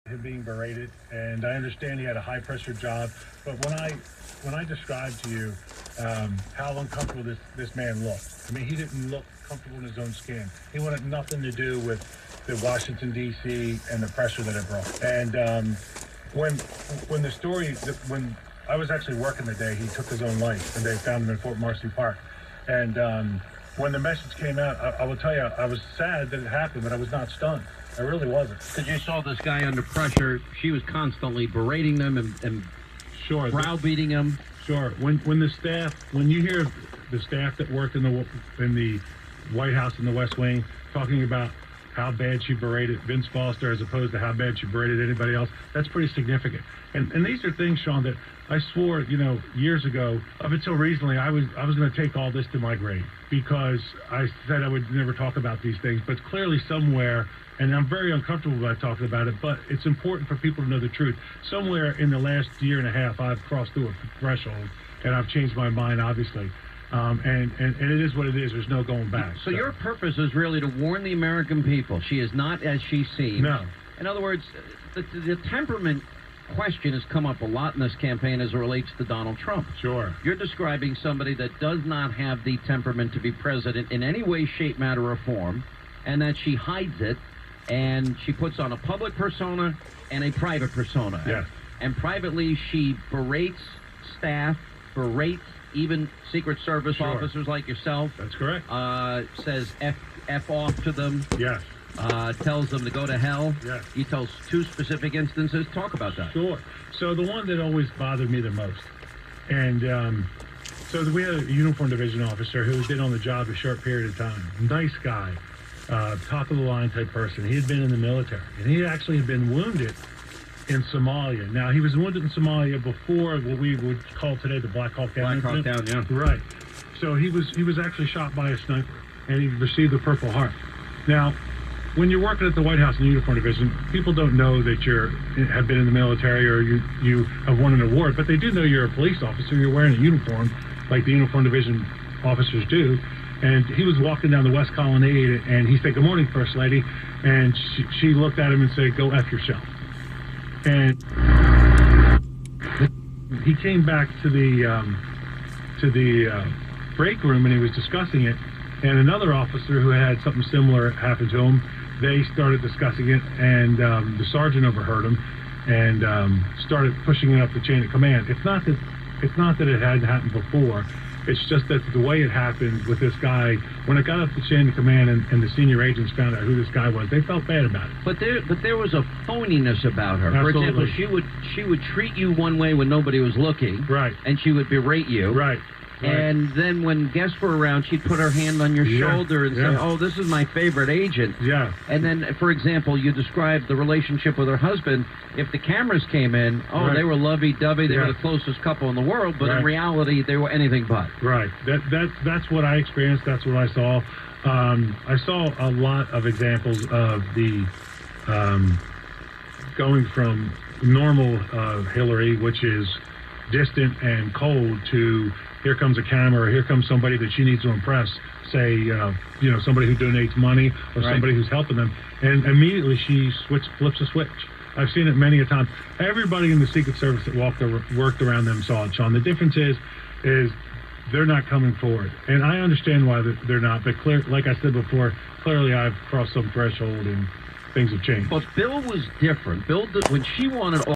him being berated, and I understand he had a high-pressure job, but when I described to you how uncomfortable this man looked, I mean, he didn't look comfortable in his own skin. He wanted nothing to do with the Washington, D.C. and the pressure that it brought. And when the story, when I was actually working the day, he took his own life, and they found him in Fort Marcy Park. And when the message came out, I will tell you, I was sad that it happened, but I was not stunned. I really wasn't. Because you saw this guy under pressure. She was constantly berating them and sure, browbeating him. Sure. When you hear the staff that worked in the White House and the West Wing talking about how bad she berated Vince Foster as opposed to how bad she berated anybody else, that's pretty significant. And these are things, Sean, that I swore, years ago, up until recently, I was going to take all this to my grave, because I said I would never talk about these things. But clearly somewhere, and I'm very uncomfortable about talking about it, but it's important for people to know the truth. Somewhere in the last year and a half, I've crossed through a threshold, and I've changed my mind, obviously. And it is what it is. There's no going back. So your purpose is really to warn the American people. She is not as she seems. No. In other words, the temperament question has come up a lot in this campaign as it relates to Donald Trump. Sure. You're describing somebody that does not have the temperament to be president in any way, shape, matter, or form, and that she hides it, and she puts on a public persona and a private persona. Yes. And privately, she berates staff, berates even Secret Service Sure. officers like yourself. That's correct. Says F off to them. Yes. Tells them to go to hell. Yes. He tells two specific instances. Talk about that. Sure. So the one that always bothered me the most, and so we had a uniform division officer who had been on the job a short period of time. Nice guy, top of the line type person. He had been in the military, and he actually had been wounded in Somalia. Now, he was wounded in Somalia before what we would call today the Black Hawk Down. Black Hawk Down, yeah. Right. So he was actually shot by a sniper, and he received the Purple Heart. Now, when you're working at the White House in the Uniform Division, people don't know that have been in the military or you have won an award, but they do know you're a police officer. You're wearing a uniform like the Uniform Division officers do. And he was walking down the West Colonnade, and he said, "Good morning, First Lady." And she looked at him and said, "Go F yourself." And he came back to the break room, and he was discussing it. And another officer who had something similar happen to him, they started discussing it, and the sergeant overheard him and started pushing it up the chain of command. It's not that it hadn't happened before. It's just that the way it happened with this guy, when it got up the chain of command and the senior agents found out who this guy was, they felt bad about it. But there was a phoniness about her. Absolutely. For example, she would treat you one way when nobody was looking. Right. And she would berate you. Right. And then when guests were around, she'd put her hand on your shoulder and say, "Oh, this is my favorite agent." Yeah. And then, for example, you described the relationship with her husband. If the cameras came in, Right. They were lovey-dovey. They were the closest couple in the world. But in reality, they were anything but. Right. That's what I experienced. That's what I saw. I saw a lot of examples of the going from normal Hillary, which is distant and cold, to here comes a camera, or here comes somebody that she needs to impress, say, somebody who donates money or somebody who's helping them, and immediately she flips a switch. I've seen it many a time. Everybody in the Secret Service that worked around them saw it, Sean. The difference is they're not coming forward, and I understand why they're not, but like I said before, clearly I've crossed some threshold and things have changed. But Bill was different. Bill, when she wanted